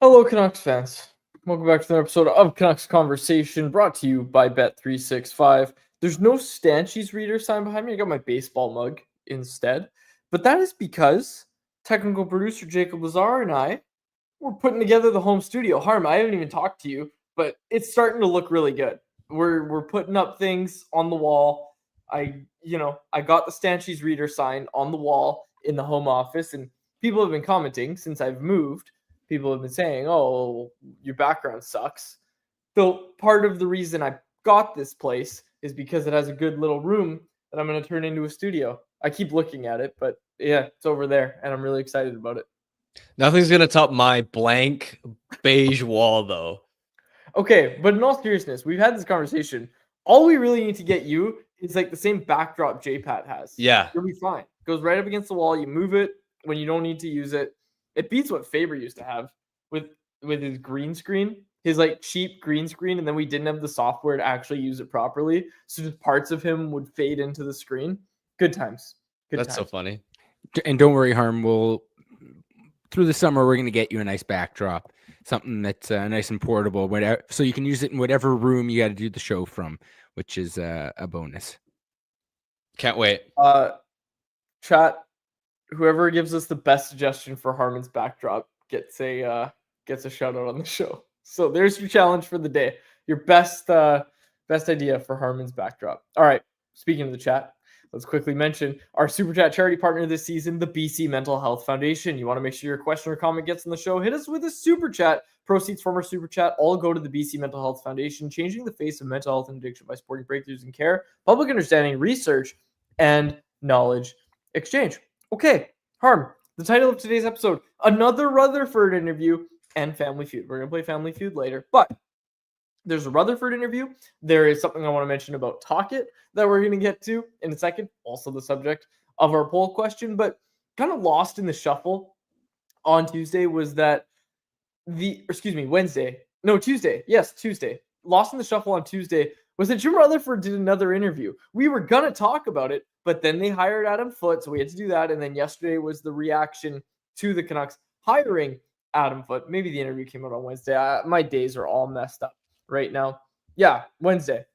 Hello, Canucks fans. Welcome back to another episode of Canucks Conversation, brought to you by Bet365. There's no Stanchies reader sign behind me. I got my baseball mug instead. But that is because technical producer Jacob Lazar and I were putting together the home studio. Harm, I haven't even talked to you, but it's starting to look really good. We're putting up things on the wall. I got the Stanchies reader sign on the wall in the home office, and people have been commenting since I've moved. People have been saying, "Oh, your background sucks." So part of the reason I got this place is because it has a good little room that I'm going to turn into a studio. I keep looking at it, but yeah, it's over there, and I'm really excited about it. Nothing's gonna top my blank beige wall, though. Okay, but in all seriousness, we've had this conversation. All we really need to get you is like the same backdrop JPAT has. Yeah, You'll be fine. Goes right up against the wall. You move it when you don't need to use it. It beats what Faber used to have with his green screen, his like cheap green screen, and then we didn't have the software to actually use it properly. So just parts of him would fade into the screen. Good times. that's so funny. And don't worry, Harm. Through the summer, we're going to get you a nice backdrop, something that's nice and portable, whatever, so you can use it in whatever room you got to do the show from, which is a bonus. Can't wait. Chat. Whoever gives us the best suggestion for Harman's backdrop gets a shout out on the show. So there's your challenge for the day. Your best idea for Harman's backdrop. All right. Speaking of the chat, let's quickly mention our Super Chat charity partner this season, the BC Mental Health Foundation. You want to make sure your question or comment gets on the show, hit us with a Super Chat. Proceeds from our Super Chat all go to the BC Mental Health Foundation, changing the face of mental health and addiction by supporting breakthroughs in care, public understanding, research, and knowledge exchange. Okay, Harm, the title of today's episode, another Rutherford interview and Family Feud. We're going to play Family Feud later, but there's a Rutherford interview. There is something I want to mention about Talk It that we're going to get to in a second, also the subject of our poll question, but kind of lost in the shuffle on Tuesday was that Tuesday. Yes, Tuesday. Lost in the shuffle on Tuesday was that Jim Rutherford did another interview. We were going to talk about it, but then they hired Adam Foote, so we had to do that. And then yesterday was the reaction to the Canucks hiring Adam Foote. Maybe the interview came out on Wednesday. My days are all messed up right now. Yeah, Wednesday.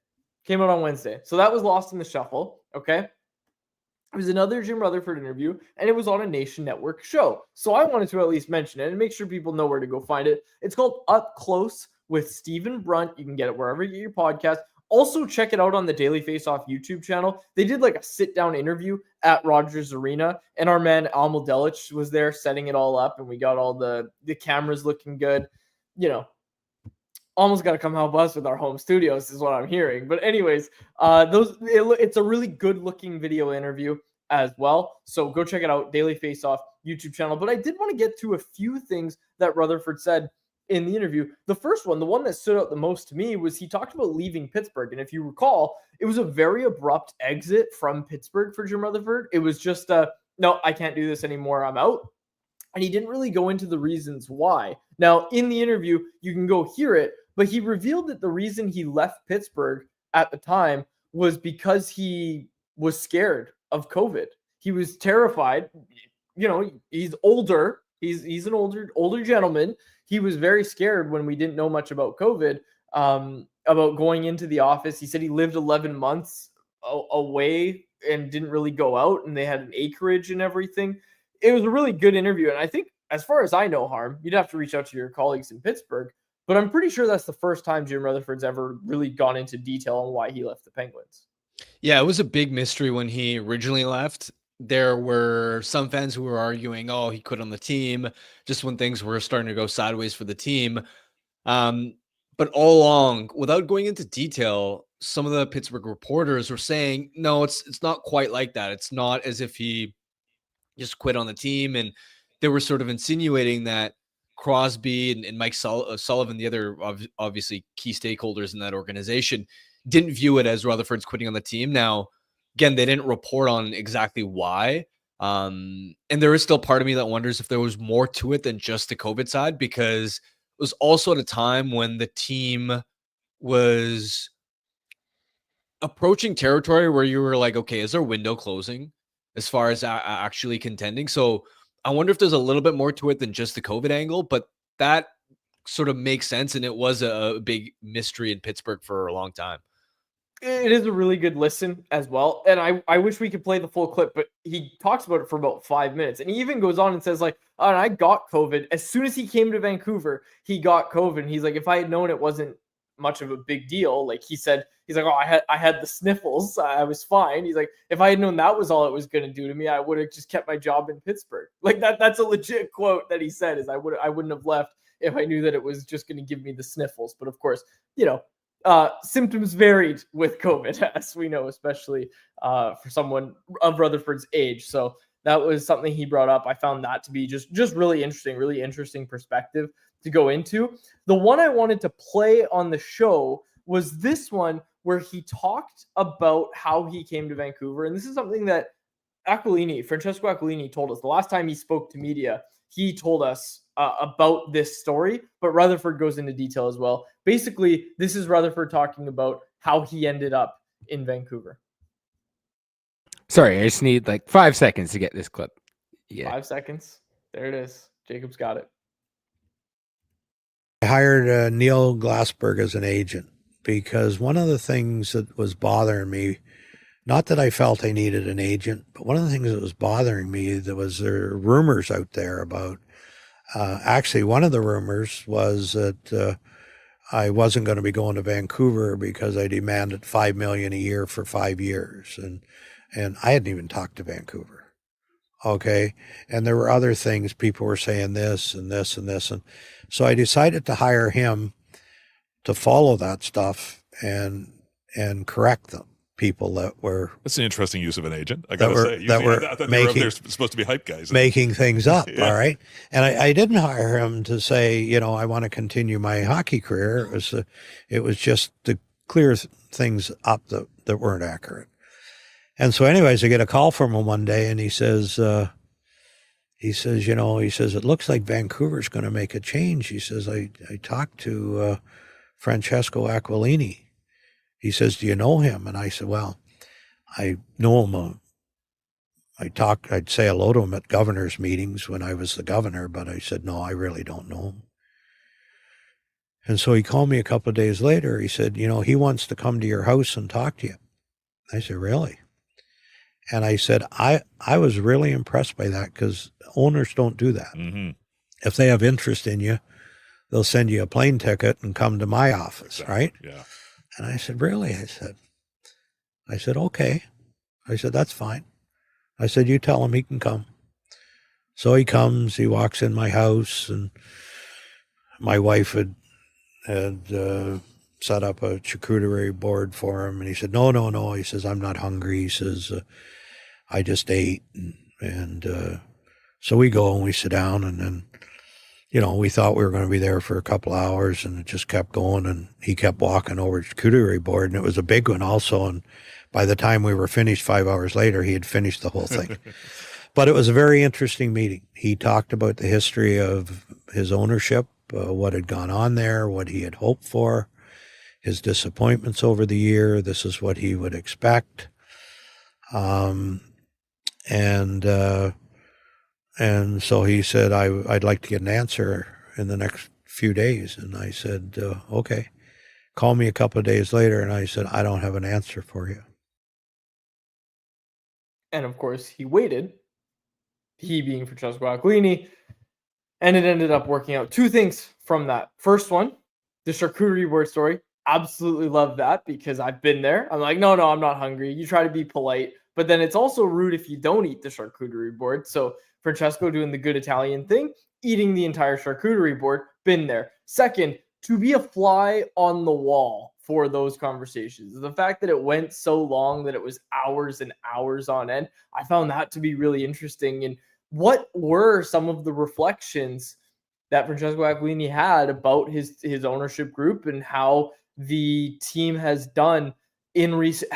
Came out on Wednesday. So that was lost in the shuffle, okay? It was another Jim Rutherford interview, and it was on a Nation Network show. So I wanted to at least mention it and make sure people know where to go find it. It's called Up Close with Stephen Brunt. You can get it wherever you get your podcast. Also, check it out on the Daily Faceoff YouTube channel. They did like a sit-down interview at Rogers Arena, and our man Al Delich was there setting it all up, and we got all the cameras looking good. You know, almost got to come help us with our home studios is what I'm hearing. But anyways, it's a really good-looking video interview as well. So go check it out, Daily Faceoff YouTube channel. But I did want to get to a few things that Rutherford said in the interview. The first one, the one that stood out the most to me, was he talked about leaving Pittsburgh. And if you recall, it was a very abrupt exit from Pittsburgh for Jim Rutherford. It was just, no, I can't do this anymore. I'm out. And he didn't really go into the reasons why. Now, in the interview, you can go hear it, but he revealed that the reason he left Pittsburgh at the time was because he was scared of COVID. He was terrified. You know, he's older. He's an older gentleman. He was very scared when we didn't know much about COVID, about going into the office. He said he lived 11 months away and didn't really go out, and they had an acreage and everything. It was a really good interview, and I think, as far as I know, Harm, you'd have to reach out to your colleagues in Pittsburgh, but I'm pretty sure that's the first time Jim Rutherford's ever really gone into detail on why he left the Penguins. Yeah, it was a big mystery when he originally left. There were some fans who were arguing, oh, he quit on the team just when things were starting to go sideways for the team. But all along, without going into detail, some of the Pittsburgh reporters were saying, no, it's not quite like that. It's not as if he just quit on the team. And they were sort of insinuating that Crosby and Mike Sullivan, the other obviously key stakeholders in that organization, didn't view it as Rutherford's quitting on the team. Now, again, they didn't report on exactly why. And there is still part of me that wonders if there was more to it than just the COVID side, because it was also at a time when the team was approaching territory where you were like, okay, is their window closing as far as actually contending? So I wonder if there's a little bit more to it than just the COVID angle, but that sort of makes sense. And it was a big mystery in Pittsburgh for a long time. It is a really good listen as well. And I wish we could play the full clip, but he talks about it for about 5 minutes. And he even goes on and says, like, oh, and I got COVID. As soon as he came to Vancouver, he got COVID. And he's like, if I had known it wasn't much of a big deal, like he said, he's like, oh, I had the sniffles. I was fine. He's like, if I had known that was all it was going to do to me, I would have just kept my job in Pittsburgh. Like that's a legit quote that he said, is I wouldn't have left if I knew that it was just going to give me the sniffles. But of course, symptoms varied with COVID, as we know, especially for someone of Rutherford's age. So that was something he brought up. I found that to be just really interesting perspective to go into. The one I wanted to play on the show was this one where he talked about how he came to Vancouver. And this is something that Francesco Aquilini told us the last time he spoke to media. He told us about this story, but Rutherford goes into detail as well. Basically, this is Rutherford talking about how he ended up in Vancouver. Sorry, I just need like 5 seconds to get this clip. Yeah. 5 seconds. There it is. Jacob's got it. I hired Neil Glassberg as an agent because one of the things that was bothering me, not that I felt I needed an agent, but one of the things that was bothering me, there were rumors out there about, actually one of the rumors was that I wasn't going to be going to Vancouver because I demanded $5 million a year for 5 years. And I hadn't even talked to Vancouver. Okay. And there were other things. People were saying this and this and this. And so I decided to hire him to follow that stuff and correct them. People that were... That's an interesting use of an agent, I gotta say. I thought they're supposed to be hype guys. Making things up, Yeah. all right? And I didn't hire him to say, I want to continue my hockey career. It was just to clear things up that weren't accurate. And so anyways, I get a call from him one day and he says, it looks like Vancouver's going to make a change. He says, I talked to Francesco Aquilini. He says, do you know him? And I said, well, I know him. I'd say hello to him at governor's meetings when I was the governor, but I said, no, I really don't know him. And so he called me a couple of days later. He said, he wants to come to your house and talk to you. I said, really? And I said, I was really impressed by that because owners don't do that. Mm-hmm. If they have interest in you, they'll send you a plane ticket and come to my office, Exactly. right? Yeah. And I said, really? I said, okay. I said, that's fine. I said, you tell him he can come. So he comes, he walks in my house, and my wife had set up a charcuterie board for him. And he said, no. He says, I'm not hungry. He says, I just ate. And so we go and we sit down, and then, we thought we were going to be there for a couple hours, and it just kept going, and he kept walking over the charcuterie board, and it was a big one also. And by the time we were finished 5 hours later, he had finished the whole thing. But it was a very interesting meeting. He talked about the history of his ownership, what had gone on there, what he had hoped for, his disappointments over the year. This is what he would expect. And so he said, I'd like to get an answer in the next few days. And I said, okay. Call me a couple of days later, and I said, I don't have an answer for you. And of course, he waited, he being Francesco Aquilini, and it ended up working out. Two things from that. First one, the charcuterie board story. Absolutely love that because I've been there. I'm like, no, I'm not hungry. You try to be polite, but then it's also rude if you don't eat the charcuterie board. So Francesco doing the good Italian thing, eating the entire charcuterie board, been there. Second, to be a fly on the wall for those conversations. The fact that it went so long that it was hours and hours on end, I found that to be really interesting. And what were some of the reflections that Francesco Aquilini had about his ownership group and how the team has done in recent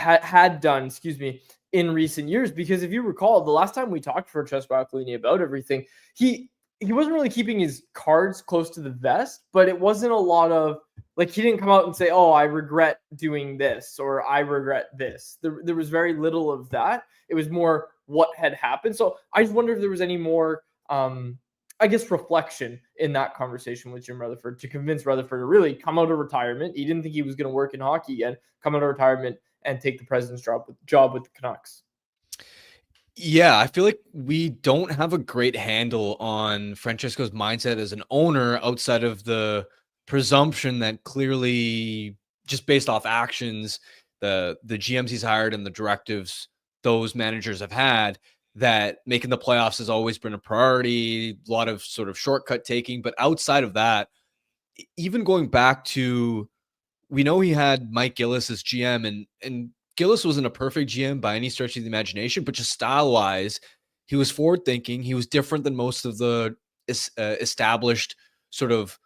years? Because if you recall, the last time we talked to Francesco Aquilini about everything, he wasn't really keeping his cards close to the vest, but it wasn't a lot of, like, he didn't come out and say, oh, I regret doing this or I regret this. There was very little of that. It was more what had happened. So I just wonder if there was any more I guess, reflection in that conversation with Jim Rutherford to convince Rutherford to really come out of retirement. He didn't think he was going to work in hockey again, come out of retirement and take the president's job with the Canucks. Yeah, I feel like we don't have a great handle on Francesco's mindset as an owner outside of the presumption that clearly, just based off actions, the GMs he's hired and the directives those managers have had, that making the playoffs has always been a priority, a lot of sort of shortcut taking. But outside of that, even going back to, we know he had Mike Gillis as GM, and Gillis wasn't a perfect GM by any stretch of the imagination, but just style-wise, he was forward-thinking. He was different than most of the established sort of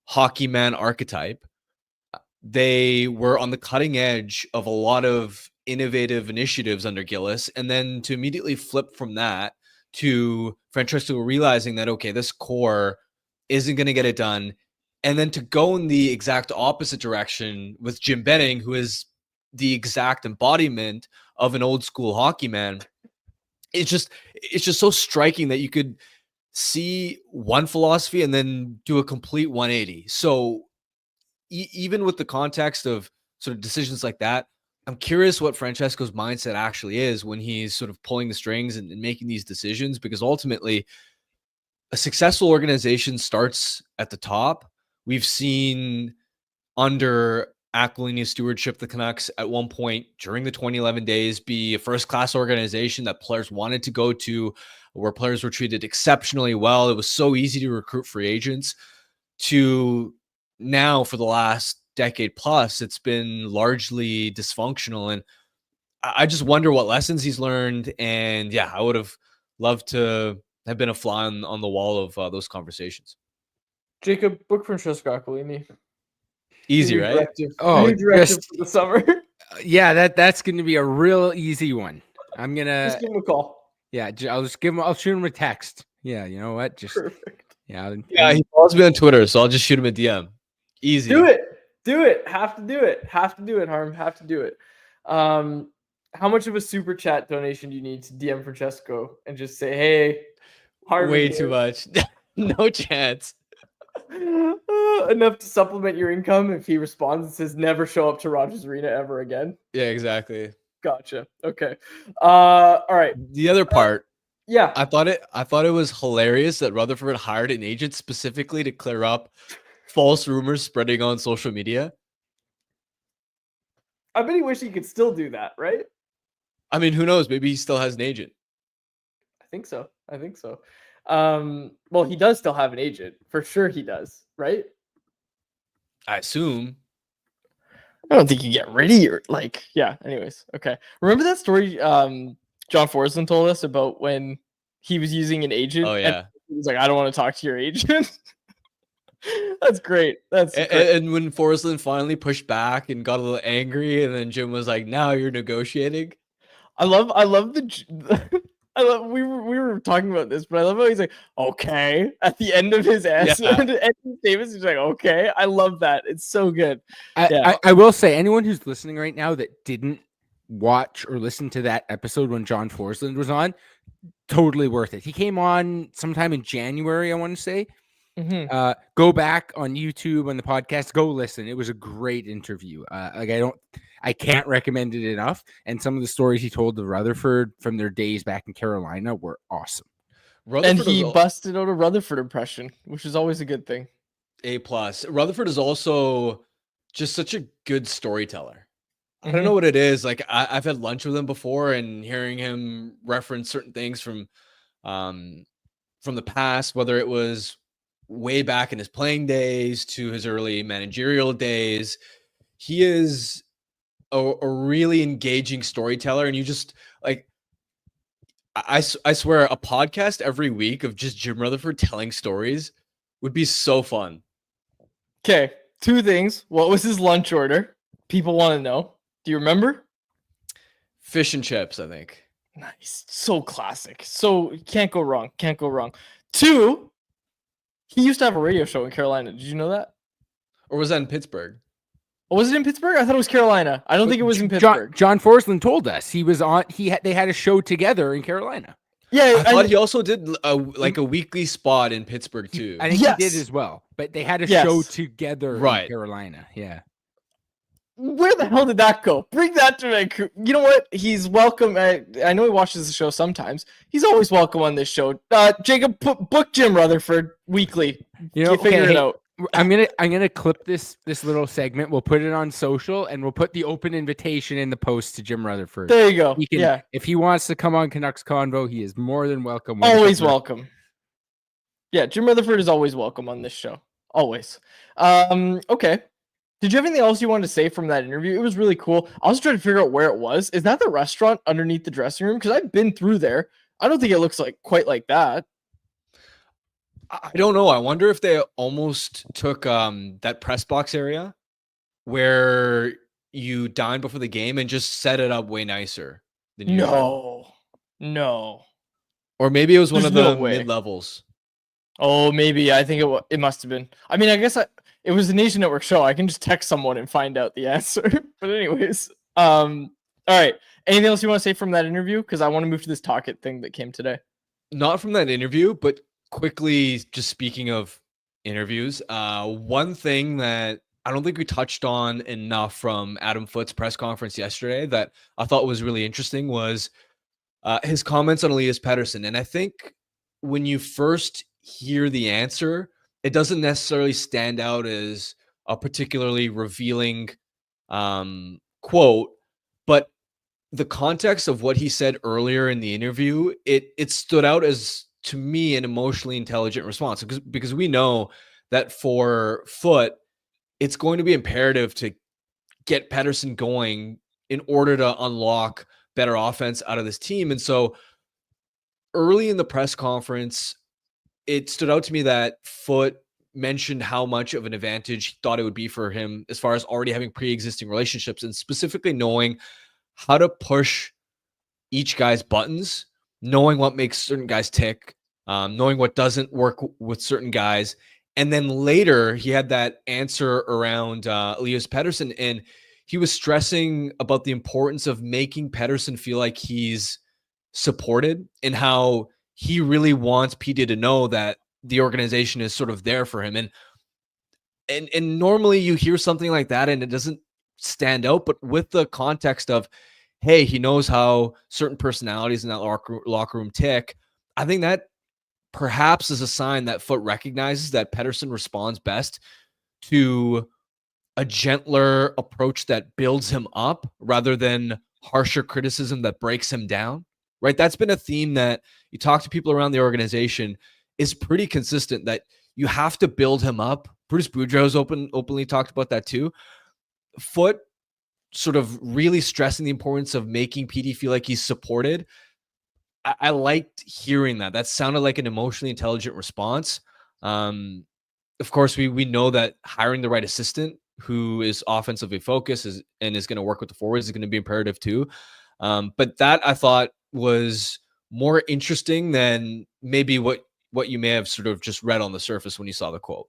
hockey man archetype. They were on the cutting edge of a lot of innovative initiatives under Gillis, and then to immediately flip from that to Francesco realizing that, okay, this core isn't going to get it done, and then to go in the exact opposite direction with Jim Benning, who is the exact embodiment of an old school hockey man. It's just so striking that you could see one philosophy and then do a complete 180. So even with the context of sort of decisions like that, I'm curious what Francesco's mindset actually is when he's sort of pulling the strings and making these decisions, because ultimately a successful organization starts at the top. We've seen under Aquilini's stewardship, the Canucks at one point during the 2011 days be a first-class organization that players wanted to go to, where players were treated exceptionally well. It was so easy to recruit free agents. To now, for the last decade plus, it's been largely dysfunctional. And I just wonder what lessons he's learned. And yeah, I would have loved to have been a fly on the wall of those conversations. Jacob, book Francesco Aquilini. Easy, right? Directive. Oh, directive for the summer. Yeah, that's going to be a real easy one. I'm gonna just give him a call. Yeah, I'll shoot him a text. Yeah, you know what? Just perfect. Yeah, he follows me on Twitter, so I'll just shoot him a DM. Easy. Do it. Have to do it, Harm. Have to do it. How much of a super chat donation do you need to DM Francesco and just say, hey, Harm? Way too much. No chance. Enough to supplement your income if he responds and says never show up to Rogers Arena ever again. Yeah, exactly. Gotcha. Okay. All right. The other part. Yeah. I thought it was hilarious that Rutherford hired an agent specifically to clear up false rumors spreading on social media. I bet he wished he could still do that, right? I mean, who knows? Maybe he still has an agent. I think so. Well, he does still have an agent. For sure he does, right? I assume. I don't think you get rid of your, yeah, anyways. Okay. Remember that story John Forsland told us about when he was using an agent? Oh, yeah. And he was like, I don't want to talk to your agent. That's great. Great. And when Forsland finally pushed back and got a little angry, and then Jim was like, now you're negotiating. I love we were talking about this, but I love how he's like, okay, at the end of his answer. Yeah. Davis is like, okay. I love that. It's so good. I will say, anyone who's listening right now that didn't watch or listen to that episode when John Forsland was on, totally worth it. He came on sometime in January, I want to say. Mm-hmm. Go back on YouTube on the podcast, go listen. It was a great interview. I can't recommend it enough. And some of the stories he told to Rutherford from their days back in Carolina were awesome. And he busted out a Rutherford impression, which is always a good thing. A+. Rutherford is also just such a good storyteller. I don't know what it is. Like I've had lunch with him before, and hearing him reference certain things from the past, whether it was way back in his playing days to his early managerial days, he is a really engaging storyteller. And you just I swear a podcast every week of just Jim Rutherford telling stories would be so fun. Okay, 2 things. What was his lunch order? People want to know. Do you remember? Fish and chips, I think. Nice. So classic. So can't go wrong. 2, he used to have a radio show in Carolina. Did you know that? Or was that in Pittsburgh? Oh, was it in Pittsburgh? I thought it was Carolina. I don't think it was in Pittsburgh. John Forsland told us he was on. They had a show together in Carolina. Yeah, I thought he also did a weekly spot in Pittsburgh too. I think he did as well, but they had a show together in Carolina. Yeah. Where the hell did that go? Bring that to Vancouver. You know what? He's welcome. I know he watches the show sometimes. He's always welcome on this show. Jacob, book Jim Rutherford weekly. Figure it out. I'm gonna clip this little segment. We'll put it on social, and we'll put the open invitation in the post to Jim Rutherford. There you go. If he wants to come on Canucks Convo, he is more than welcome. Always welcome. Yeah, Jim Rutherford is always welcome on this show. Always. Okay. Did you have anything else you wanted to say from that interview? It was really cool. I was trying to figure out where it was. Is that the restaurant underneath the dressing room? Because I've been through there. I don't think it looks quite like that. I don't know. I wonder if they almost took that press box area where you dine before the game and just set it up way nicer than usual. No. Or maybe it was one of the mid-levels. Oh, maybe. I think it must have been. I mean, I guess it was a Nation Network show. I can just text someone and find out the answer. But anyways, all right. Anything else you want to say from that interview? Because I want to move to this Talkit thing that came today. Not from that interview, but quickly, just speaking of interviews, one thing that I don't think we touched on enough from Adam Foote's press conference yesterday that I thought was really interesting was his comments on Elias Pettersson. And I think when you first hear the answer, it doesn't necessarily stand out as a particularly revealing quote, but the context of what he said earlier in the interview, it stood out as, to me, an emotionally intelligent response, because we know that for Foote, it's going to be imperative to get Pettersson going in order to unlock better offense out of this team. And so early in the press conference, it stood out to me that Foote mentioned how much of an advantage he thought it would be for him as far as already having pre-existing relationships and specifically knowing how to push each guy's buttons, knowing what makes certain guys tick, knowing what doesn't work with certain guys. And then later he had that answer around Elias Pettersson, and he was stressing about the importance of making Pettersson feel like he's supported and how he really wants PD to know that the organization is sort of there for him. And normally you hear something like that and it doesn't stand out, but with the context of, hey, he knows how certain personalities in that locker room tick, I think that perhaps is a sign that Foote recognizes that Pettersson responds best to a gentler approach that builds him up rather than harsher criticism that breaks him down, right? That's been a theme that you talk to people around the organization is pretty consistent, that you have to build him up. Bruce Boudreau's openly talked about that too. Foote sort of really stressing the importance of making PD feel like he's supported. I liked hearing that. That sounded like an emotionally intelligent response. Of course, we know that hiring the right assistant who is offensively focused and is going to work with the forwards is going to be imperative too. But that I thought was more interesting than maybe what you may have sort of just read on the surface when you saw the quote.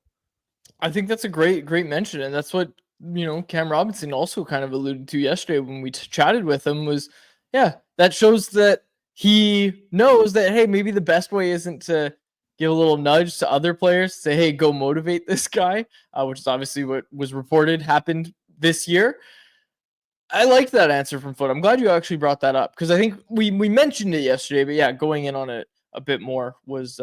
I think that's a great mention. And that's what, Cam Robinson also kind of alluded to yesterday when we chatted with him was, that shows that he knows that, hey, maybe the best way isn't to give a little nudge to other players, say, hey, go motivate this guy, which is obviously what was reported happened this year. I liked that answer from Foote. I'm glad you actually brought that up because I think we mentioned it yesterday, but yeah, going in on it a bit more was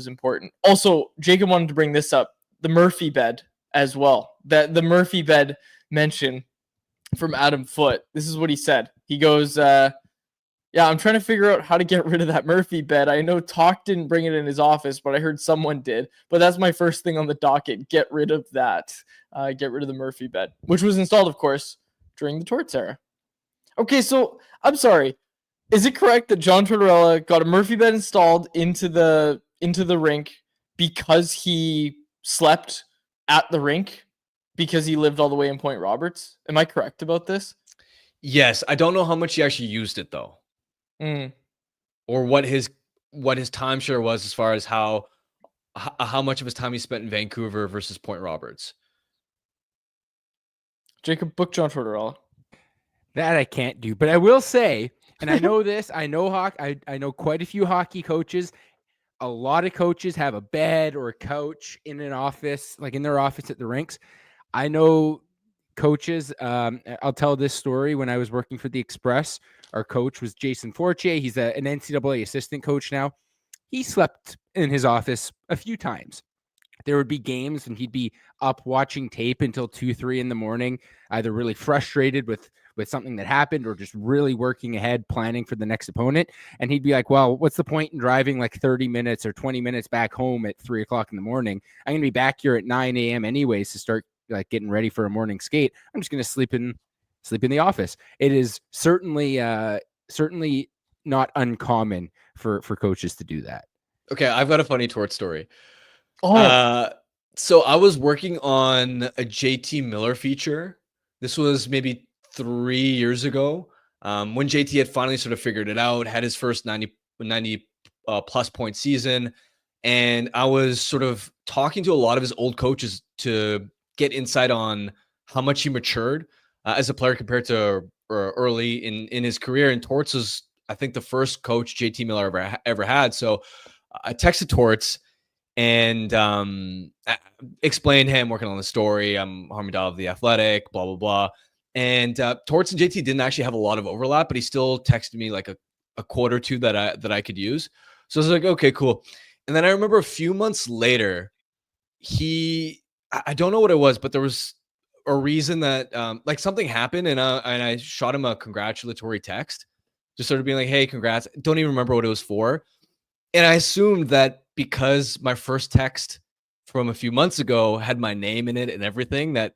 important. Also, Jacob wanted to bring this up, the Murphy bed as well. That the Murphy bed mention from Adam Foote. This is what he said. He goes, I'm trying to figure out how to get rid of that Murphy bed. I know Talk didn't bring it in his office, but I heard someone did. But that's my first thing on the docket. Get rid of that. Get rid of the Murphy bed, which was installed, of course, during the Torts era. Okay, so I'm sorry. Is it correct that John Tortorella got a Murphy bed installed into the rink because he slept at the rink because he lived all the way in Point Roberts? Am I correct about this? Yes. I don't know how much he actually used it though. Or what his timeshare was as far as how much of his time he spent in Vancouver versus Point Roberts. Jacob, book John Tortorella. That I can't do, but I will say And I know this. I know I know quite a few hockey coaches. A lot of coaches have a bed or a couch in an office, like in their office at the rinks. I know coaches. I'll tell this story. When I was working for the Express, our coach was Jason Fortier. He's an NCAA assistant coach now. He slept in his office a few times. There would be games and he'd be up watching tape until 2-3 in the morning, either really frustrated with something that happened or just really working ahead, planning for the next opponent. And he'd be like, well, what's the point in driving like 30 minutes or 20 minutes back home at 3 o'clock in the morning? I'm going to be back here at 9 a.m. anyways to start like getting ready for a morning skate. I'm just going to sleep in the office. It is certainly not uncommon for coaches to do that. Okay, I've got a funny Tort story. Oh, So I was working on a JT Miller feature. This was maybe 3 years ago, when JT had finally sort of figured it out, had his first 90 plus point season. And I was sort of talking to a lot of his old coaches to get insight on how much he matured as a player compared to early in his career. And Torts was, I think, the first coach JT Miller ever had. So I texted Torts and explained, hey, I'm working on the story. I'm Harman of the Athletic, blah, blah, blah. And Torts and JT didn't actually have a lot of overlap, but he still texted me like a quote or two that I could use. So I was like, okay, cool. And then I remember a few months later, I don't know what it was, but there was a reason that like something happened, and I shot him a congratulatory text, just sort of being like, hey, congrats. Don't even remember what it was for. And I assumed that because my first text from a few months ago had my name in it and everything, that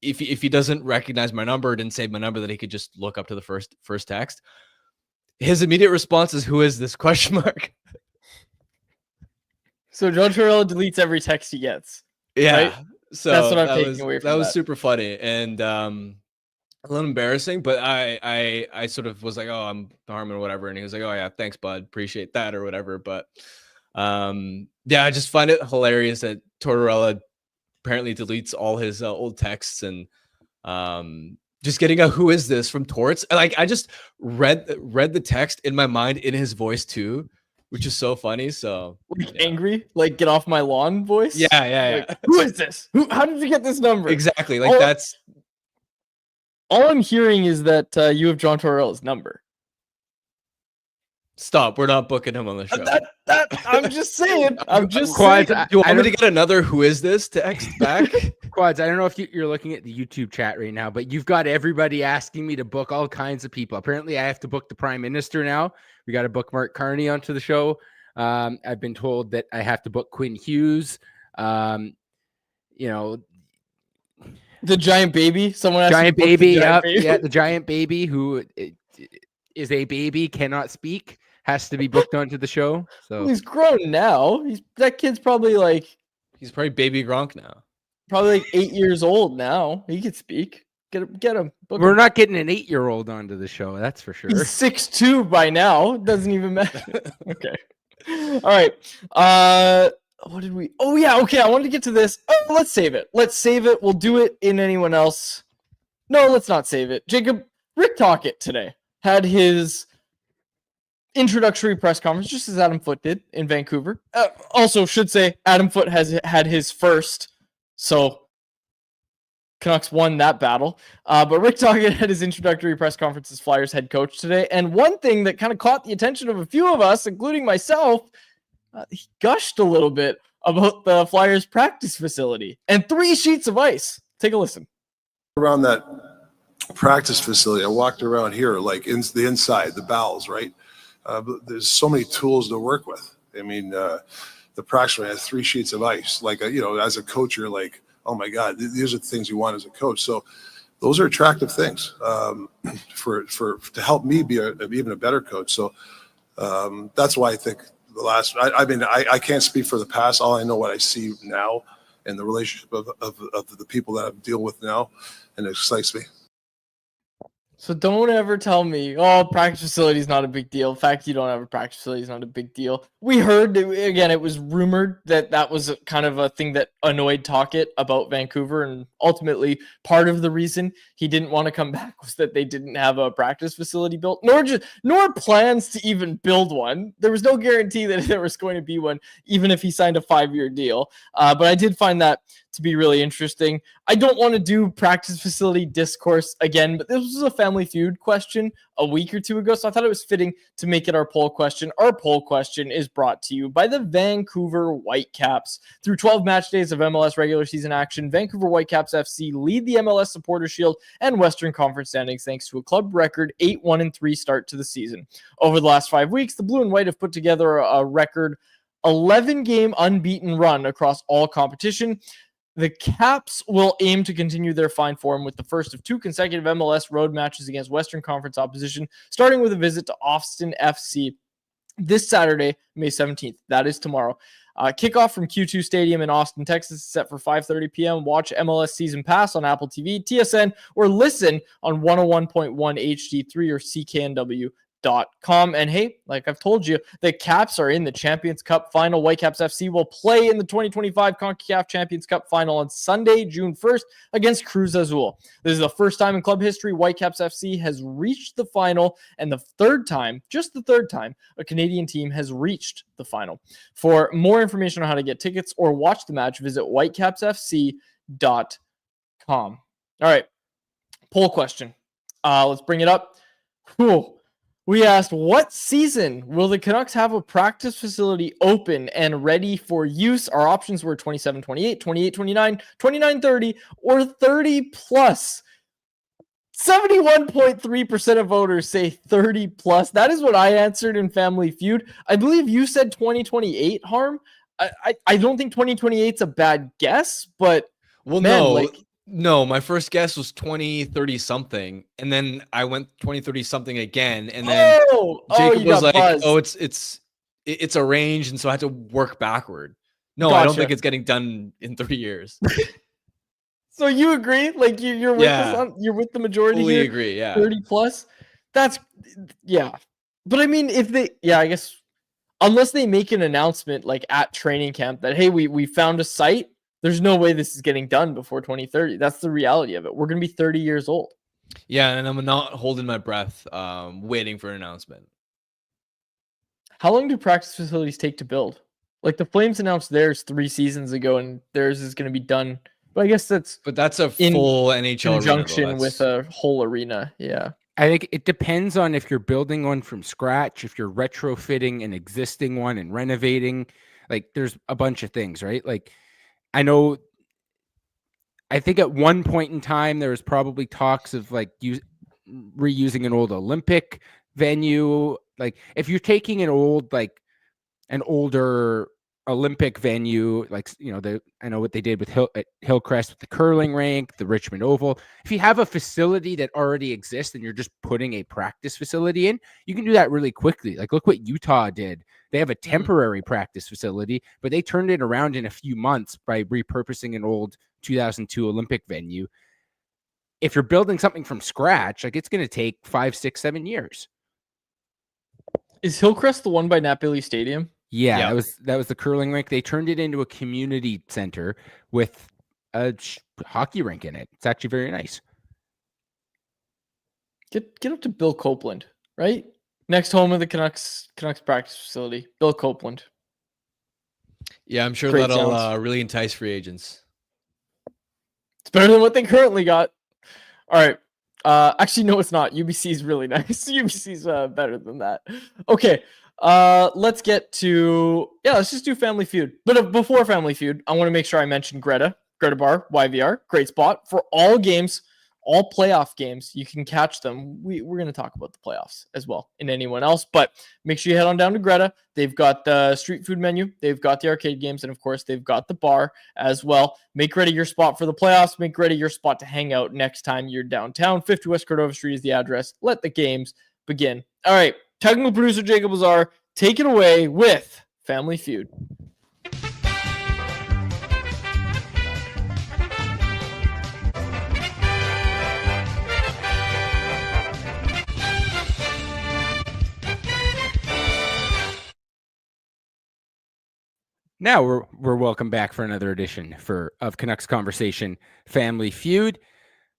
if he doesn't recognize my number, didn't save my number, that he could just look up to the first text. His immediate response is, "Who is this?" ? So John Tortorella deletes every text he gets. Yeah. Right? So that's what I'm taking away from that. Was super funny and a little embarrassing, but I sort of was like, oh, I'm Harman or whatever. And he was like, oh yeah, thanks, bud. Appreciate that or whatever. But yeah, I just find it hilarious that Tortorella apparently deletes all his old texts and just getting a "who is this" from Torts. Like I just read the text in my mind in his voice too, which is so funny. So like angry, like get off my lawn voice. Yeah. Like, who is this? How did you get this number? Exactly. Like that's all I'm hearing is that you have John Tortorella's number. Stop. We're not booking him on the show. I'm just saying. I'm just saying. Do you want me to get another "who is this" text back? Quads, I don't know if you're looking at the YouTube chat right now, but you've got everybody asking me to book all kinds of people. Apparently, I have to book the Prime Minister now. We got to book Mark Carney onto the show. I've been told that I have to book Quinn Hughes. You know, the giant baby. Someone asked giant baby. Yeah, the giant baby who is a baby, cannot speak, has to be booked onto the show. So well, he's grown now. That kid's probably like he's probably baby Gronk now. Probably like 8 years old now. He can speak. Get him. We're not getting an 8-year-old onto the show. That's for sure. He's 6'2" by now. Doesn't even matter. Okay. All right. What did we? Oh yeah. Okay. I wanted to get to this. Oh, let's save it. We'll do it in anyone else. No, let's not save it. Jacob, Rick Tocchet today had his introductory press conference, just as Adam Foote did in Vancouver. Also, should say Adam Foote has had his first. So Canucks won that battle. But Rick Tocchet had his introductory press conference as Flyers head coach today. And one thing that kind of caught the attention of a few of us, including myself, he gushed a little bit about the Flyers practice facility and 3 sheets of ice. Take a listen. Around that practice facility, I walked around here, like in the inside, the bowels, right? There's so many tools to work with. I mean, the practice room has 3 sheets of ice. Like, as a coach, you're like, oh my God, these are the things you want as a coach. So those are attractive things to help me be even a better coach. So that's why I think I can't speak for the past. All I know what I see now and the relationship of the people that I deal with now, and it excites me. So don't ever tell me, oh, practice facility is not a big deal. The fact you don't have a practice facility is not a big deal. We heard, again, it was rumored that was kind of a thing that annoyed Tocchet about Vancouver. And ultimately, part of the reason he didn't want to come back was that they didn't have a practice facility built, nor plans to even build one. There was no guarantee that there was going to be one, even if he signed a 5-year deal. But I did find that to be really interesting. I don't want to do practice facility discourse again, but this was a Family Feud question a week or two ago, so I thought it was fitting to make it our poll question. Our poll question is brought to you by the Vancouver Whitecaps. Through 12 match days of MLS regular season action, Vancouver Whitecaps FC lead the MLS Supporter Shield and Western Conference standings thanks to a club record 8-1-3 start to the season. Over the last 5 weeks, the Blue and White have put together a record 11-game unbeaten run across all competition. The Caps will aim to continue their fine form with the first of 2 consecutive MLS road matches against Western Conference opposition, starting with a visit to Austin FC this Saturday, May 17th. That is tomorrow. Kickoff from Q2 Stadium in Austin, Texas is set for 5:30 p.m. Watch MLS Season Pass on Apple TV, TSN, or listen on 101.1 HD3 or CKNW.com. And hey, like I've told you, the Caps are in the Champions Cup final. Whitecaps FC will play in the 2025 CONCACAF Champions Cup final on Sunday, June 1st against Cruz Azul. This is the first time in club history Whitecaps FC has reached the final, and the third time, just the third time, a Canadian team has reached the final. For more information on how to get tickets or watch the match, visit whitecapsfc.com. All right, poll question. Let's bring it up. Whew. We asked, what season will the Canucks have a practice facility open and ready for use? Our options were 27-28, 28-29, 29-30, or 30 plus. 71.3% of voters say 30 plus. That is what I answered in Family Feud. I believe you said 2028, Harm. I don't think 2028 is a bad guess, but No, my first guess was 2030 something, and then I went 2030 something again, and then Jacob was like, buzzed. "Oh, it's a range," and so I had to work backward. No, gotcha. I don't think it's getting done in 3 years. So you agree? Like you're with us you're with the majority fully here? Agree, yeah. 30 plus. That's But I mean, if they I guess unless they make an announcement like at training camp that hey, we found a site. There's no way this is getting done before 2030. That's the reality of it. We're going to be 30 years old. Yeah, and I'm not holding my breath, waiting for an announcement. How long do practice facilities take to build? Like the Flames announced theirs 3 seasons ago, and theirs is going to be done. But I guess that's a full NHL conjunction with a whole arena. Yeah. I think it depends on if you're building one from scratch, if you're retrofitting an existing one and renovating. Like there's a bunch of things, right? Like I think at one point in time, there was probably talks of like reusing an old Olympic venue. Like if you're taking an older Olympic venue, like, I know what they did with Hillcrest with the curling rink, the Richmond Oval. If you have a facility that already exists and you're just putting a practice facility in, you can do that really quickly. Like look what Utah did. They have a temporary practice facility, but they turned it around in a few months by repurposing an old 2002 Olympic venue. If you're building something from scratch, like it's going to take 5, 6, 7 years. Is Hillcrest the one by Napoli Stadium? Yeah, that was the curling rink. They turned it into a community center with a hockey rink in it. It's actually very nice. Get up to Bill Copeland, right? Next home of the Canucks practice facility, Bill Copeland. Yeah, I'm sure that'll really entice free agents. It's better than what they currently got. All right. Actually, no, it's not. UBC is really nice. UBC's better than that. Okay. Let's get to let's just do Family Feud. But before Family Feud, I want to make sure I mention Greta Bar, YVR, great spot for all games, all playoff games. You can catch them. We're going to talk about the playoffs as well and anyone else, but make sure you head on down to Greta. They've got the street food menu. They've got the arcade games. And of course, they've got the bar as well. Make ready your spot for the playoffs. Make ready your spot to hang out next time you're downtown. 50 West Cordova Street is the address. Let the games begin. All right. Technical producer Jacob Lazar, take it away with Family Feud. Now we're welcome back for another edition of Canucks Conversation Family Feud.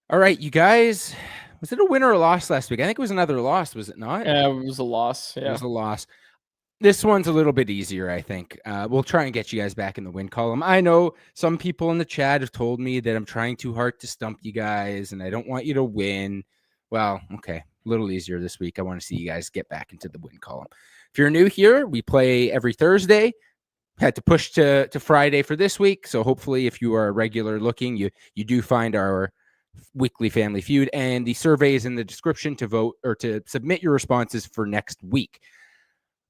All right, you guys, was it a win or a loss last week? I think it was another loss, was it not? Yeah, it was a loss. Yeah. It was a loss. This one's a little bit easier, I think. We'll try and get you guys back in the win column. I know some people in the chat have told me that I'm trying too hard to stump you guys and I don't want you to win. Well, okay, a little easier this week. I want to see you guys get back into the win column. If you're new here, we play every Thursday. Had to push to Friday for this week. So hopefully if you are regular looking, you do find our weekly Family Feud, and the survey is in the description to vote or to submit your responses for next week.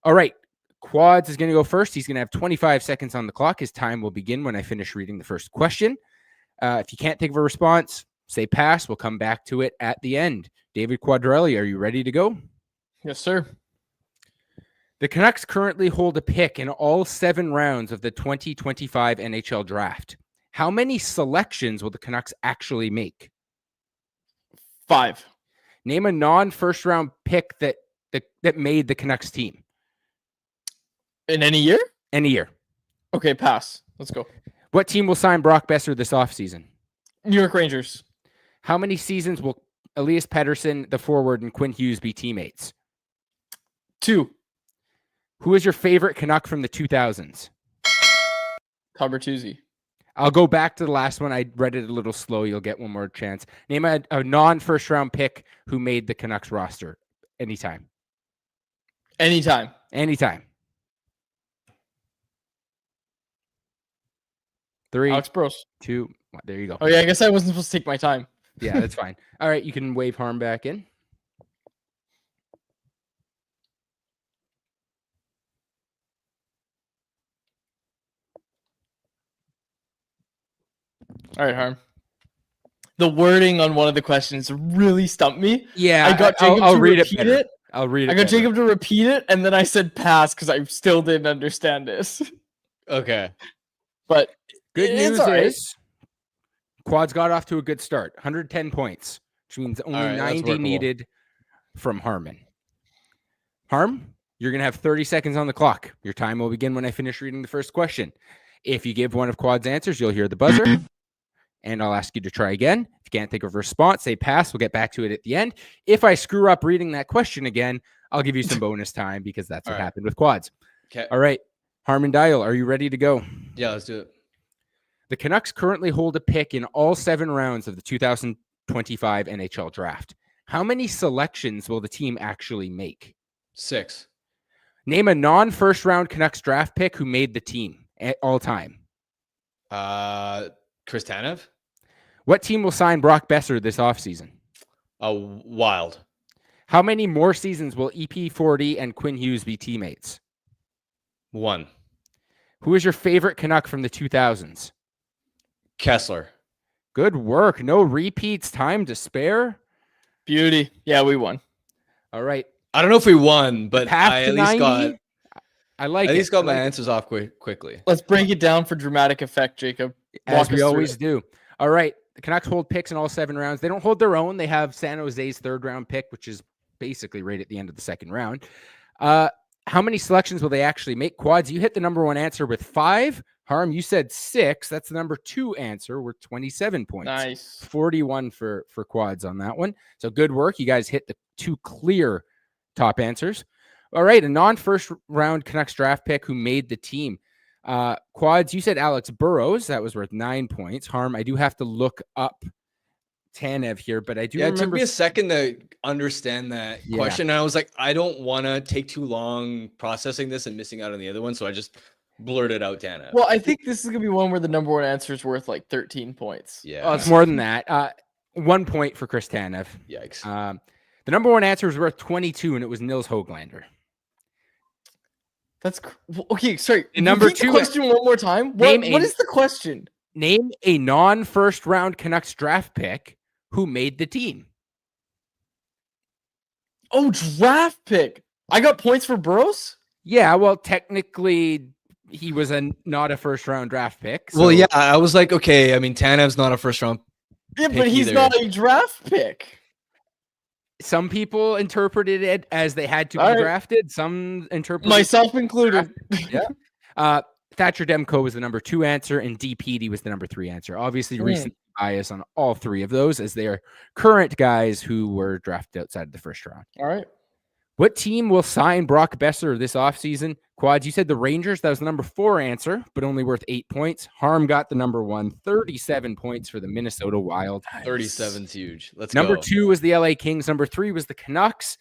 All right. Quads is going to go first. He's going to have 25 seconds on the clock. His time will begin when I finish reading the first question. If you can't think of a response, say pass. We'll come back to it at the end. David Quadrelli, are you ready to go? Yes, sir. The Canucks currently hold a pick in all 7 rounds of the 2025 NHL draft. How many selections will the Canucks actually make? 5. Name a non-first round pick that made the Canucks team. In any year? Any year. Okay, pass. Let's go. What team will sign Brock Besser this offseason? New York Rangers. How many seasons will Elias Pettersson, the forward, and Quinn Hughes be teammates? 2. Who is your favorite Canuck from the 2000s? Todd Bertuzzi. I'll go back to the last one. I read it a little slow. You'll get one more chance. Name a non-first round pick who made the Canucks roster. Anytime. Anytime. 3, Alex Burrows. 2, 1. There you go. Oh, yeah, I guess I wasn't supposed to take my time. Yeah, that's fine. All right, you can wave Harm back in. All right, Harm. The wording on one of the questions really stumped me. Yeah, I got Jacob I'll to read repeat it. I'll read it. I got Jacob to repeat it, and then I said pass because I still didn't understand this. Okay. But good news right. is Quads got off to a good start. 110 points, which means only 90 needed from Harman. Harm, you're going to have 30 seconds on the clock. Your time will begin when I finish reading the first question. If you give one of Quad's answers, you'll hear the buzzer. And I'll ask you to try again. If you can't think of a response, say pass. We'll get back to it at the end. If I screw up reading that question again, I'll give you some bonus time because that's what happened with Quads. Okay. All right. Harman Dial, are you ready to go? Yeah, let's do it. The Canucks currently hold a pick in all 7 rounds of the 2025 NHL draft. How many selections will the team actually make? 6. Name a non-first round Canucks draft pick who made the team at all time. Chris Tanev. What team will sign Brock Besser this offseason? Wild. How many more seasons will EP40 and Quinn Hughes be teammates? 1. Who is your favorite Canuck from the 2000s? Kessler. Good work. No repeats. Time to spare. Beauty. Yeah, we won. All right. I don't know if we won, but I at least got. I like. At least got my answers off quickly. Let's break it down for dramatic effect, Jacob. As we always do. All right. The Canucks hold picks in all 7 rounds. They don't hold their own. They have San Jose's 3rd round pick, which is basically right at the end of the 2nd round. How many selections will they actually make? Quads, you hit the number 1 answer with 5. Harm, you said 6. That's the number 2 answer with 27 points. Nice. 41 for Quads on that one. So good work. You guys hit the 2 clear top answers. All right. A non-first round Canucks draft pick who made the team. Quads, you said Alex Burrows. That was worth 9 points. Harm, I do have to look up Tanev here, but I do remember. It took me a second to understand that question. And I was like, I don't want to take too long processing this and missing out on the other one. So I just blurted out Tanev. Well, I think this is going to be one where the number 1 answer is worth like 13 points. Yeah. Oh, it's more than that. 1 point for Chris Tanev. Yikes. The number 1 answer was worth 22, and it was Nils Höglander. That's okay. Sorry. Number 2 question one more time. What is the question? Name a non-first round Canucks draft pick who made the team. Oh, draft pick. I got points for Burrows? Yeah, well, technically he was not a first round draft pick. So. Well, yeah, I was like, okay, I mean, Tanev's not a first round pick. Yeah, but he's not a draft pick. Some people interpreted it as they had to be drafted. Some interpreted myself included. Yeah. Thatcher Demko was the number 2 answer, and DPD was the number 3 answer. Obviously, recent bias on all 3 of those, as they are current guys who were drafted outside of the first round. All right. What team will sign Brock Besser this offseason? Quads, you said the Rangers. That was the number 4 answer, but only worth 8 points. Harm got the number 1, 37 points for the Minnesota Wild. 37's huge. Let's Number go. 2 was the LA Kings. Number 3 was the Canucks.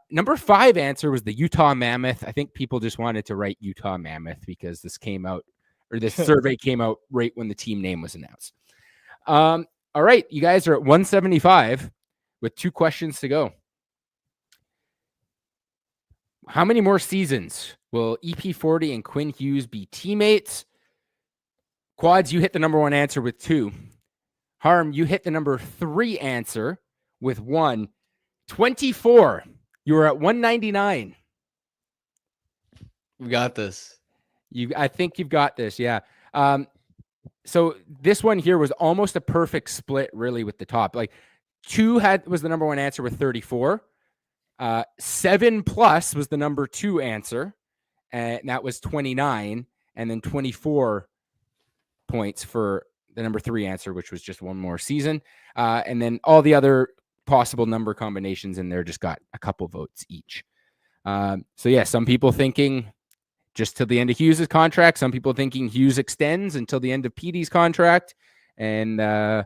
Number 5 answer was the Utah Mammoth. I think people just wanted to write Utah Mammoth because this survey came out right when the team name was announced. All right, you guys are at 175 with 2 questions to go. How many more seasons will EP40 and Quinn Hughes be teammates? Quads, you hit the number 1 answer with 2. Harm, you hit the number 3 answer with 1. 24. You were at 199. We got this. I think you've got this, yeah. So this one here was almost a perfect split, really, with the top. Like 2 was the number 1 answer with 34. 7 plus was the number 2 answer, and that was 29, and then 24 points for the number 3 answer, which was just 1 more season. And then all the other possible number combinations in there just got a couple votes each. So yeah, some people thinking just till the end of Hughes' contract, some people thinking Hughes extends until the end of PD's contract, and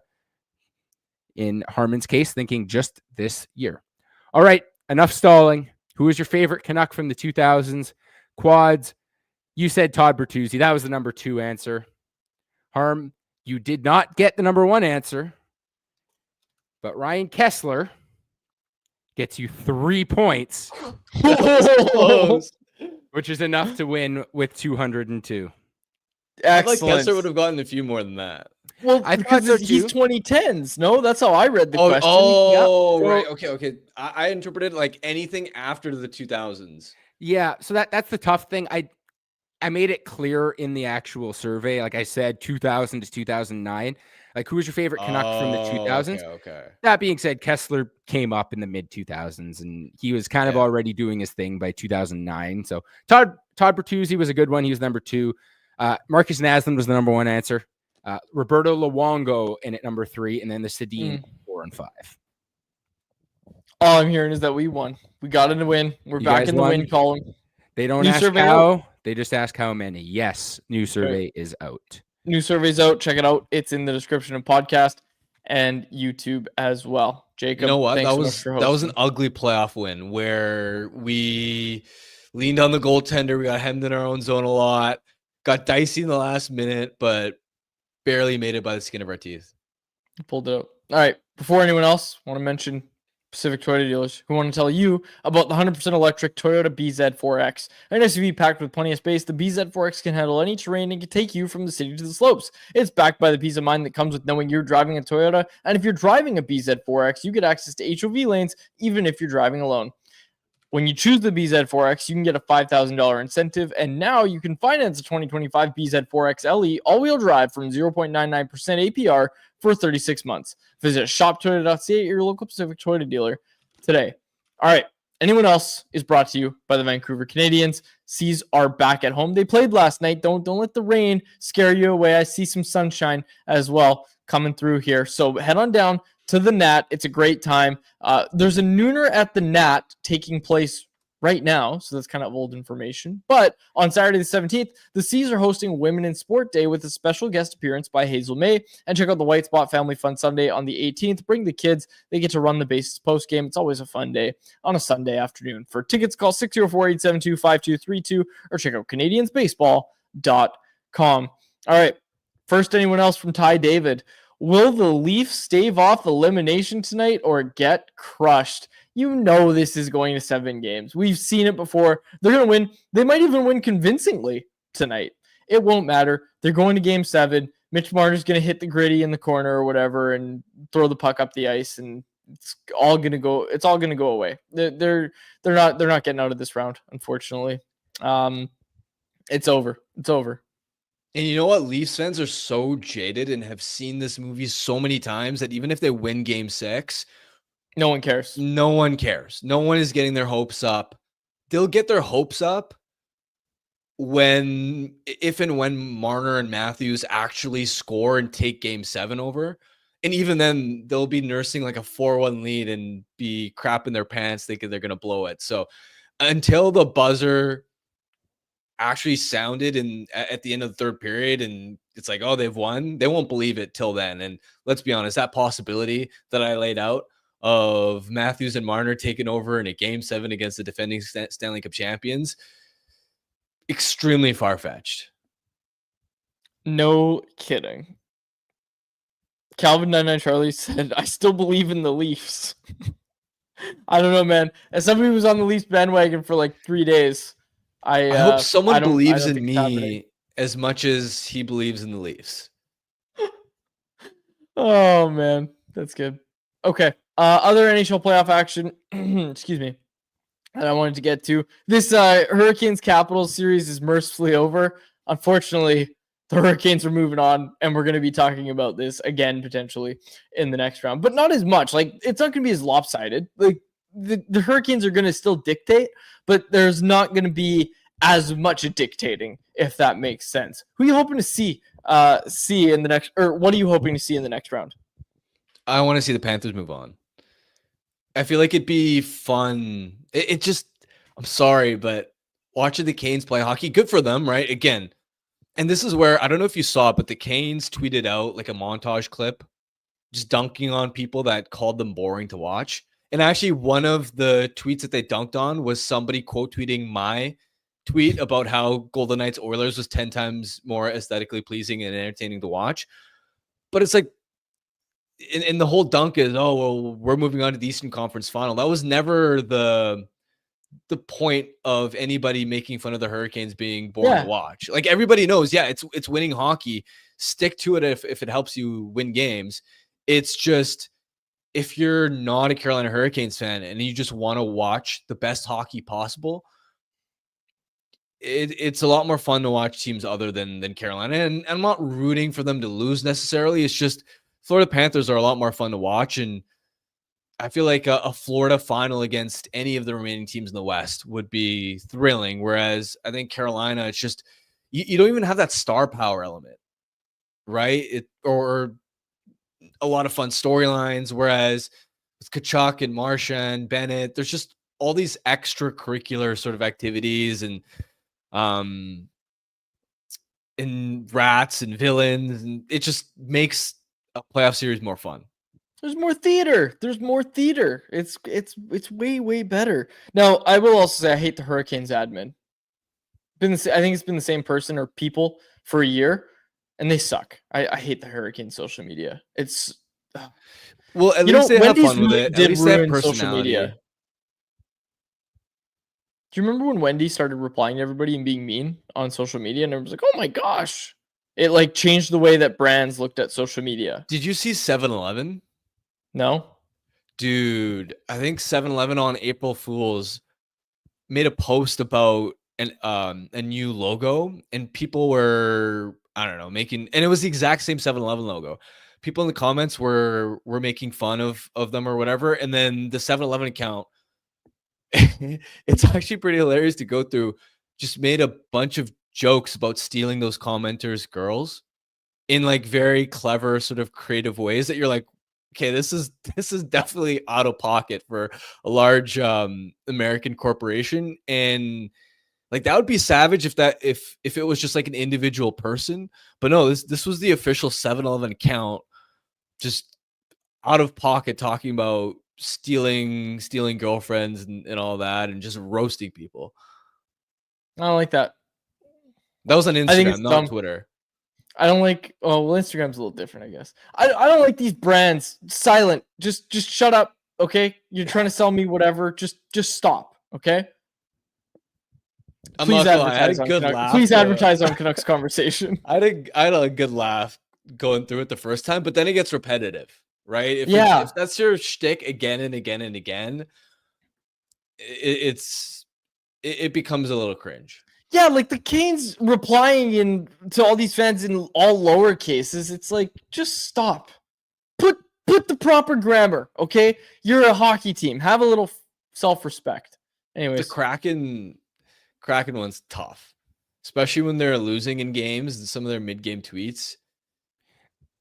in Harman's case, thinking just this year. All right. Enough stalling. Who is your favorite Canuck from the 2000s? Quads, you said Todd Bertuzzi. That was the number 2 answer. Harm, you did not get the number 1 answer. But Ryan Kessler gets you 3 points. Which is enough to win with 202. I feel like Kessler would have gotten a few more than that. Well, I because thought so he's too. 2010s. No, that's how I read the question. Right. Okay. I interpreted like anything after the 2000s. Yeah, so that's the tough thing. I made it clear in the actual survey. Like I said, 2000 to 2009. Like, who was your favorite Canuck from the 2000s? Okay. That being said, Kessler came up in the mid 2000s, and he was kind of already doing his thing by 2009. So Todd Bertuzzi was a good one. He was number 2. Marcus Naslund was the number 1 answer. Roberto Luongo in at number 3, and then the Sedin 4 and 5. All I'm hearing is that we won. We got in the win. We're back in the win column. They don't ask how. They just ask how many. Yes, new survey is out. New survey's out. Check it out. It's in the description of podcast and YouTube as well. Jacob, you know what? That was an ugly playoff win where we leaned on the goaltender. We got hemmed in our own zone a lot. Got dicey in the last minute, but barely made it by the skin of our teeth. Pulled it out. All right. Before anyone else, I want to mention Pacific Toyota dealers who want to tell you about the 100% electric Toyota BZ4X. An SUV packed with plenty of space, the BZ4X can handle any terrain and can take you from the city to the slopes. It's backed by the peace of mind that comes with knowing you're driving a Toyota, and if you're driving a BZ4X, you get access to HOV lanes even if you're driving alone. When you choose the BZ4X, you can get a $5,000 incentive, and now you can finance a 2025 BZ4X LE all-wheel drive from 0.99% APR for 36 months. Visit shoptoyota.ca at your local Pacific Toyota dealer today. All right. Anyone else is brought to you by the Vancouver Canadians. Seas are back at home. They played last night. Don't let the rain scare you away. I see some sunshine as well coming through here. So head on down to the Nat. It's a great time. There's a nooner at the Nat taking place right now, so that's kind of old information. But on Saturday the 17th, the Seas are hosting Women in Sport Day with a special guest appearance by Hazel May. And check out the White Spot Family Fun Sunday on the 18th. Bring the kids. They get to run the bases post game. It's always a fun day on a Sunday afternoon. For tickets, call 604-872-5232 or check out CanadiansBaseball.com. All right. First, anyone else from Ty David? Will the Leafs stave off elimination tonight or get crushed? You know this is going to 7 games. We've seen it before. They're going to win. They might even win convincingly tonight. It won't matter. They're going to game 7. Mitch Marner's going to hit the gritty in the corner or whatever and throw the puck up the ice, and it's all going to go away. They're not getting out of this round, unfortunately. It's over. It's over. And you know what? Leafs fans are so jaded and have seen this movie so many times that even if they win game 6, no one cares. No one cares. No one is getting their hopes up. They'll get their hopes up if and when Marner and Matthews actually score and take Game 7 over. And even then, they'll be nursing like a 4-1 lead and be crapping their pants thinking they're going to blow it. So until the buzzer actually sounded at the end of the third period and it's like, oh, they've won, they won't believe it till then. And let's be honest, that possibility that I laid out of Matthews and Marner taking over in a Game 7 against the defending Stanley Cup champions, extremely far-fetched. No kidding. Calvin 99 Charlie said, I still believe in the Leafs. I don't know, man. As somebody who was on the Leafs bandwagon for like 3 days, I hope someone believes in me as much as he believes in the Leafs. Oh, man. That's good. Okay. Other NHL playoff action, excuse me, that I wanted to get to. This Hurricanes Capitals series is mercifully over. Unfortunately, the Hurricanes are moving on, and we're going to be talking about this again potentially in the next round, but not as much. Like, it's not going to be as lopsided. Like, the Hurricanes are going to still dictate, but there's not going to be as much dictating, if that makes sense. Who are you hoping to see in the next, or what are you hoping to see in the next round? I want to see the Panthers move on. I feel like it'd be fun. It just, I'm sorry, but watching the Canes play hockey, good for them, right? Again, and this is where, I don't know if you saw it, but the Canes tweeted out like a montage clip just dunking on people that called them boring to watch. And actually, one of the tweets that they dunked on was somebody quote tweeting my tweet about how Golden Knights Oilers was 10 times more aesthetically pleasing and entertaining to watch. But it's like, and the whole dunk is, oh, well, we're moving on to the Eastern Conference Final. That was never the point of anybody making fun of the Hurricanes being boring to watch. Like, everybody knows, it's winning hockey. Stick to it if it helps you win games. It's just, if you're not a Carolina Hurricanes fan and you just want to watch the best hockey possible, it's a lot more fun to watch teams other than Carolina. And I'm not rooting for them to lose necessarily. It's just Florida Panthers are a lot more fun to watch. And I feel like a Florida final against any of the remaining teams in the West would be thrilling. Whereas I think Carolina, it's just, you don't even have that star power element, right? Or a lot of fun storylines. Whereas with Kachuk and Marchand, Bennett, there's just all these extracurricular sort of activities and rats and villains, and it just makes a playoff series more fun. There's more theater. It's way better. Now, I will also say I hate the Hurricanes admin. I think it's been the same person or people for a year, and they suck. I hate the Hurricane social media. It's well, at least they have fun with it. At least they have personality. Do you remember when Wendy started replying to everybody and being mean on social media? And everyone's like, oh my gosh. It like changed the way that brands looked at social media. Did you see 7-Eleven? No. Dude, I think 7-Eleven on April Fool's made a post about a new logo, and people were, I don't know, making, and it was the exact same 7-Eleven logo. People in the comments were making fun of them or whatever. And then the 7-Eleven account, it's actually pretty hilarious to go through, just made a bunch of jokes about stealing those commenters' girls in like very clever sort of creative ways that you're like, okay, this is definitely out of pocket for a large American corporation. And like, that would be savage if it was just like an individual person. But no, this was the official 7-Eleven account, just out of pocket, talking about stealing girlfriends and all that, and just roasting people. I don't like that. That was on Instagram, not on Twitter. I don't like, well, Instagram's a little different, I guess. I don't like these brands. Silent. Just shut up, okay? You're trying to sell me whatever. Just stop, okay? Please advertise on Canucks Conversation. I had a good laugh going through it the first time, but then it gets repetitive, right? If that's your shtick again and again and again, it becomes a little cringe. Yeah, like the Canes replying to all these fans in all lower cases. It's like, just stop. Put the proper grammar, okay? You're a hockey team. Have a little self-respect. Anyways, the Kraken one's tough. especially when they're losing in games and some of their mid-game tweets.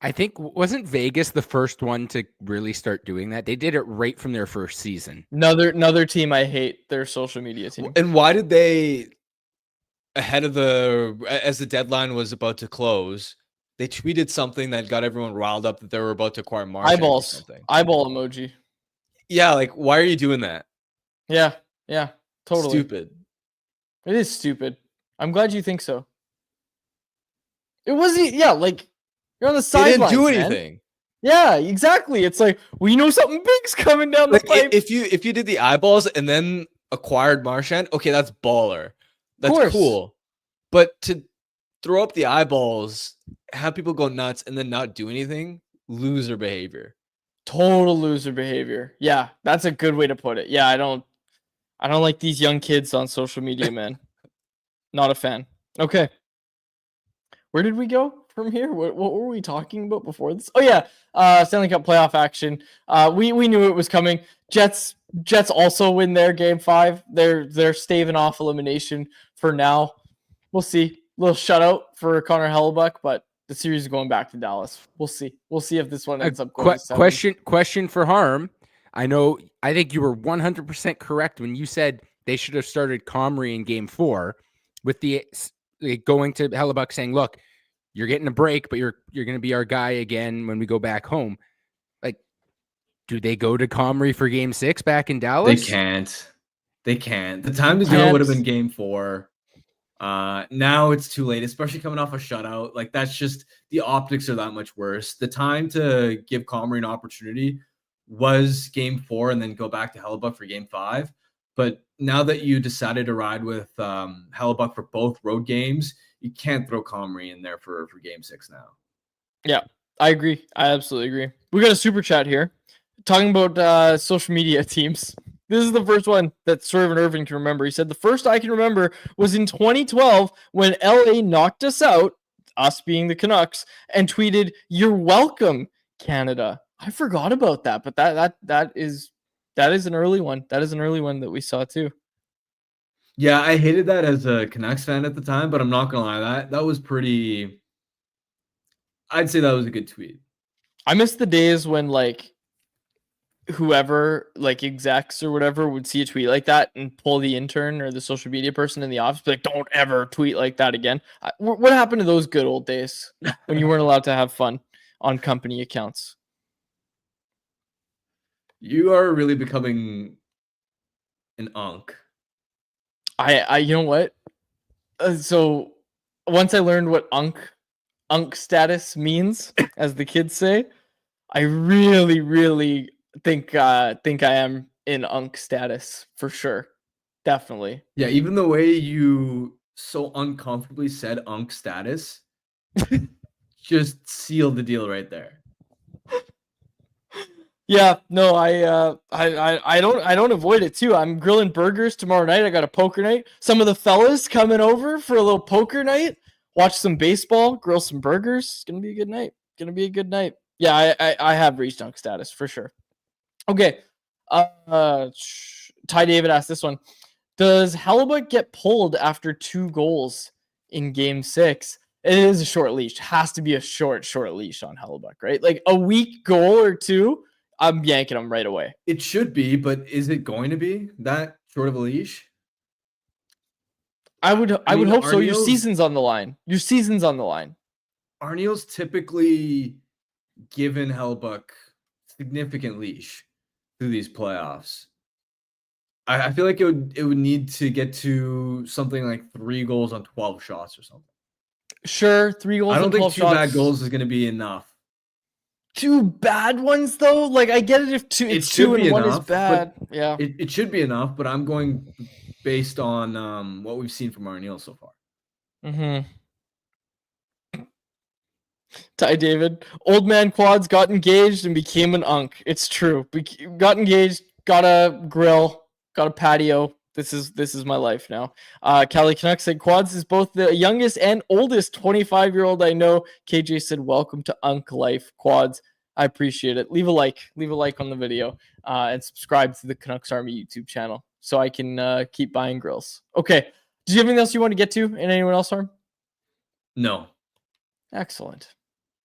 I think, wasn't Vegas the first one to really start doing that? They did it right from their first season. Another team I hate, their social media team. And why did they, as the deadline was about to close, they tweeted something that got everyone riled up that they were about to acquire Marchand or something. Eyeball emoji. Yeah, like, why are you doing that? Yeah, totally. Stupid. It is stupid. I'm glad you think so. It wasn't, like, you're on the sidelines. They didn't do anything. Man. Yeah, exactly. It's like, we know something big's coming down the pipe. If you did the eyeballs and then acquired Marchand, okay, that's baller. That's cool. But to throw up the eyeballs, have people go nuts, and then not do anything, loser behavior. Total loser behavior. Yeah, that's a good way to put it. Yeah, I don't like these young kids on social media, man. Not a fan. Okay. Where did we go from here? What were we talking about before this? Oh yeah, Stanley Cup playoff action. We knew it was coming. Jets also win their game 5. They're staving off elimination for now. We'll see. Little shutout for Connor Hellebuck, but the series is going back to Dallas. We'll see. We'll see if this one ends up going to 7. Question for Harm. I think you were 100% correct when you said they should have started Comrie in game 4 with the going to Hellebuck saying, look, you're getting a break, but you're going to be our guy again when we go back home. Like, do they go to Comrie for game 6 back in Dallas? They can't. The time to do it would have been game 4. Now it's too late, especially coming off a shutout. Like, that's just, the optics are that much worse. The time to give Comrie an opportunity was game 4 and then go back to Hellebuck for game 5. But now that you decided to ride with Hellebuck for both road games, you can't throw Comrie in there for game 6 now. Yeah, I agree. I absolutely agree. We got a super chat here talking about social media teams. This is the first one that Servant Irving can remember. He said, the first I can remember was in 2012 when LA knocked us out, us being the Canucks, and tweeted, "You're welcome, Canada." I forgot about that, but that is an early one. That is an early one that we saw too. Yeah, I hated that as a Canucks fan at the time, but I'm not gonna lie, that was pretty. I'd say that was a good tweet. I miss the days when, like, whoever, like, execs or whatever, would see a tweet like that and pull the intern or the social media person in the office, be like, don't ever tweet like that again. What happened to those good old days when you weren't allowed to have fun on company accounts? You are really becoming an unk. I you know what? So once I learned what unk status means, as the kids say, I really, really think I am in unk status for sure. Definitely. Yeah, even the way you so uncomfortably said unk status just sealed the deal right there. Yeah, no, I don't avoid it too. I'm grilling burgers tomorrow night. I got a poker night. Some of the fellas coming over for a little poker night. Watch some baseball, grill some burgers. It's gonna be a good night. Yeah, I have reached unk status for sure. Okay. Ty David asked this one. Does Hellebuck get pulled after 2 goals in game 6? It is a short leash. Has to be a short leash on Hellebuck, right? Like a weak goal or 2, I'm yanking him right away. It should be, but is it going to be that short of a leash? I would hope so. Your season's on the line. Arneal's typically given Hellebuck significant leash through these playoffs. I feel like it would need to get to something like 3 goals on 12 shots or something. Sure, 3 goals on 12 shots. I don't think 2 bad goals is going to be enough. 2 bad ones though? Like, I get it if 2 and 1 is bad. Yeah. It should be enough, but I'm going based on what we've seen from Arneal so far. Mm-hmm. Ty David, old man Quads got engaged and became an unk. It's true. Got engaged, got a grill, got a patio. This is my life now. Cali Canucks said Quads is both the youngest and oldest 25-year-old I know. KJ said, welcome to unk life, Quads. I appreciate it. Leave a like on the video, and subscribe to the Canucks Army YouTube channel so I can keep buying grills. Okay. Did you have anything else you want to get to? And anyone else, Harm? No. Excellent.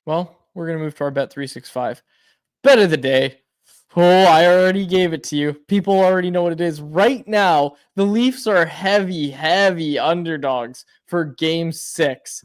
Well, we're going to move to our Bet365 bet of the day. Oh, I already gave it to you. People already know what it is. Right now, the Leafs are heavy underdogs for Game 6.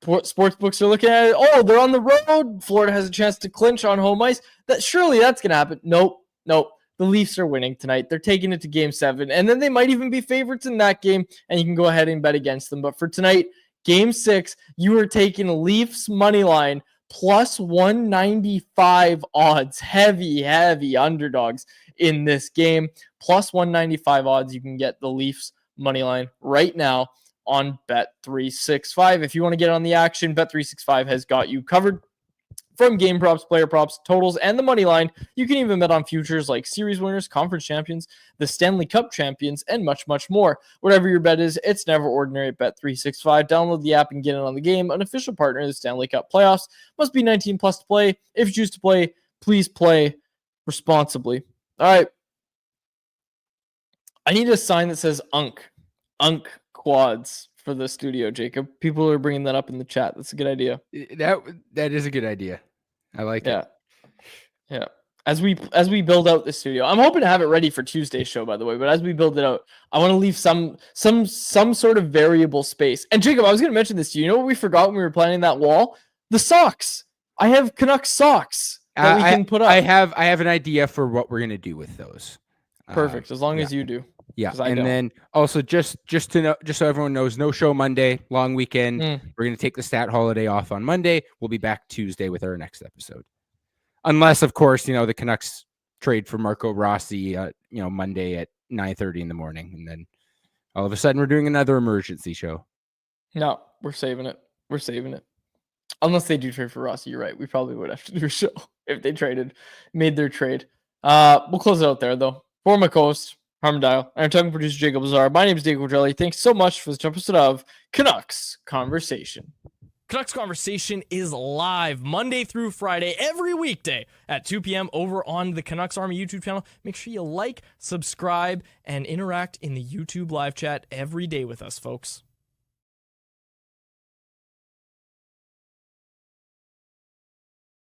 Sportsbooks are looking at it. Oh, they're on the road. Florida has a chance to clinch on home ice. Surely that's going to happen. Nope. The Leafs are winning tonight. They're taking it to Game 7, and then they might even be favorites in that game, and you can go ahead and bet against them. But for tonight, Game 6, you are taking Leafs money line plus 195 odds. Heavy underdogs in this game. Plus 195 odds. You can get the Leafs money line right now on Bet365. If you want to get on the action, Bet365 has got you covered. From game props, player props, totals, and the money line, you can even bet on futures like series winners, conference champions, the Stanley Cup champions, and much more. Whatever your bet is, it's never ordinary at Bet365. Download the app and get in on the game. An official partner of the Stanley Cup playoffs. Must be 19 plus to play. If you choose to play, please play responsibly. All right. I need a sign that says UNC quads for the studio, Jacob. People are bringing that up in the chat. That's a good idea. That is a good idea. I like it. Yeah. As we build out the studio, I'm hoping to have it ready for Tuesday's show, by the way. But as we build it out, I want to leave some sort of variable space. And Jacob, I was going to mention this to you. You know what we forgot when we were planning that wall? The socks. I have Canucks socks that we can put up. I have an idea for what we're going to do with those. Perfect. As long as you do. Yeah, and then also just to know, just so everyone knows, no show Monday, long weekend. We're going to take the stat holiday off on Monday. We'll be back Tuesday with our next episode, unless of course the Canucks trade for Marco Rossi, Monday at 9:30 in the morning, and then all of a sudden we're doing another emergency show. No, we're saving it. Unless they do trade for Rossi, you're right. We probably would have to do a show if they made their trade. We'll close it out there though. For my co-host Harman Dial, I'm talking producer Jacob Lazar. My name is Dave Quadrelli. Thanks so much for this episode of Canucks Conversation. Canucks Conversation is live Monday through Friday, every weekday at 2 p.m. over on the Canucks Army YouTube channel. Make sure you like, subscribe, and interact in the YouTube live chat every day with us, folks.